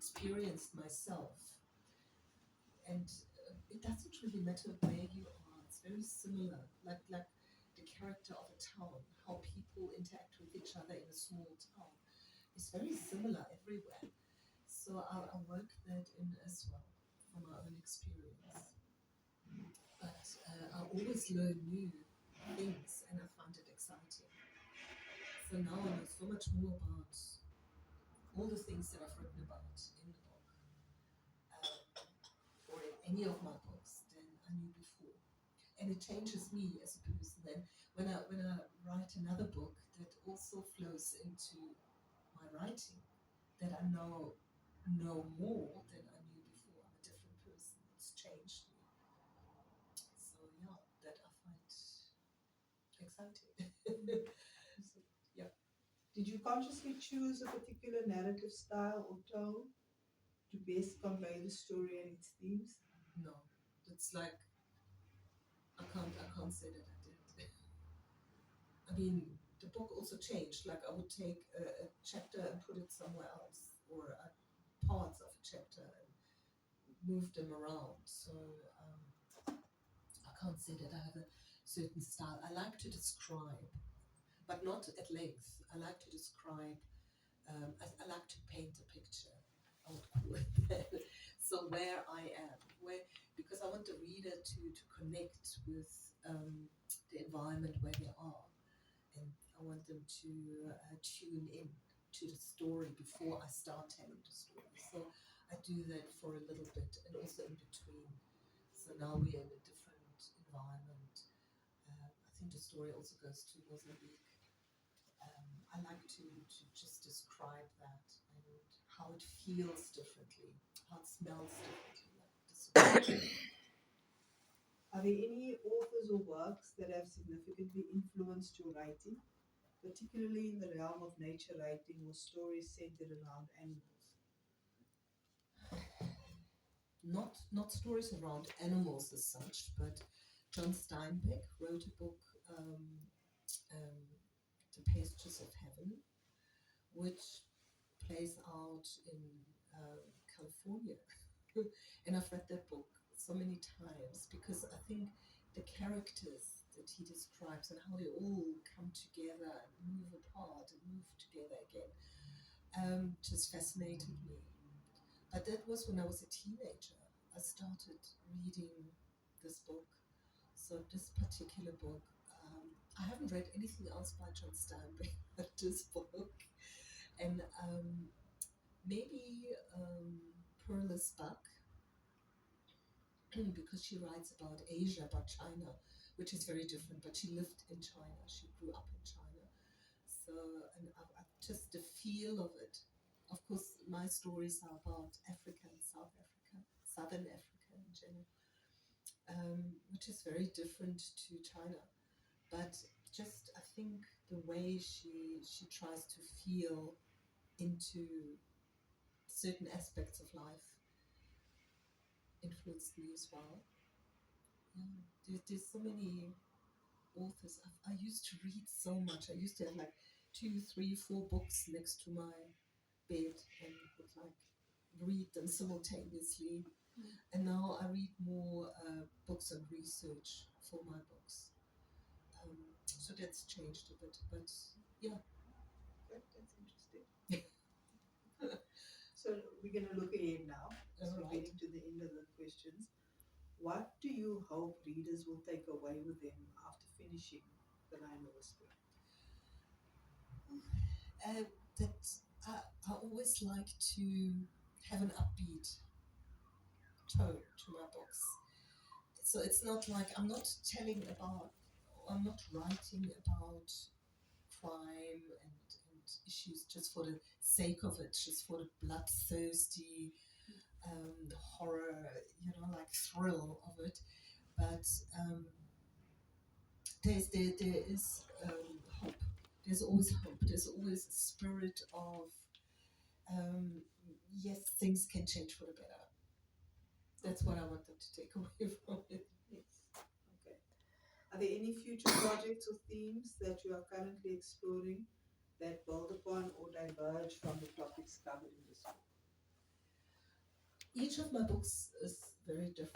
experienced myself. And it doesn't really matter where you are. It's very similar, like the character of a town, how people interact with each other in a small town. It's very similar everywhere. So I'll work that in as well from my own experience. But I always learn new things, and I find it exciting. So now I know so much more about all the things that I've written about in the book, or in any of my books, than I knew before. And it changes me as a person. Then when I write another book that also flows into my writing, that I now know more than I knew before. I'm a different person. It's changed me. So yeah, that I find exciting. Yeah. Did you consciously choose a particular narrative style or tone to best convey the story and its themes? No, it's like I can't say that I did. I mean, the book also changed. Like I would take a chapter and put it somewhere else, or parts of a chapter and move them around. So I can't say that I have a certain style. I like to describe, but not at length. I like to describe. I like to paint a picture. I would call it that. So where I am, because I want the reader to connect with the environment where they are, and I want them to tune in to the story before I start telling the story. So I do that for a little bit, and also in between. So now we're in a different environment. I think the story also goes to Mozambique. I like to just describe that and how it feels differently, how it smells differently. Are there any authors or works that have significantly influenced your writing, particularly in the realm of nature writing or stories centered around animals? Not stories around animals as such, but John Steinbeck wrote a book, um, The Pastures of Heaven, which plays out in California. And I've read that book so many times because I think the characters that he describes and how they all come together and move apart and move together again just fascinated me. But that was when I was a teenager. I started reading this book. So this particular book, I haven't read anything else by John Steinbeck but this book. And maybe Pearl's Buck, because she writes about Asia, about China, which is very different. But she lived in China. She grew up in China. So, and I just the feel of it. Of course, my stories are about Africa and South Africa, Southern Africa in general, which is very different to China. But just I think the way she tries to feel into certain aspects of life influenced me as well. Yeah, there's so many authors. I used to read so much. I used to have like 2, 3, 4 books next to my bed and would like read them simultaneously. And now I read more books and research for my books. So that's changed a bit, but yeah. That's interesting. So we're going to look ahead now as we're getting to the end of the questions. What do you hope readers will take away with them after finishing The Rhino Whisperer? That I always like to have an upbeat tone to my books. So it's not like I'm not writing about crime and issues just for the sake of it, just for the bloodthirsty horror, like thrill of it. But there is hope. There's always hope. There's always a spirit of yes, things can change for the better. That's what I want them to take away from it. Yes. Okay. Are there any future projects or themes that you are currently exploring that build upon or diverge from the topics covered in this book? each of my books is very different.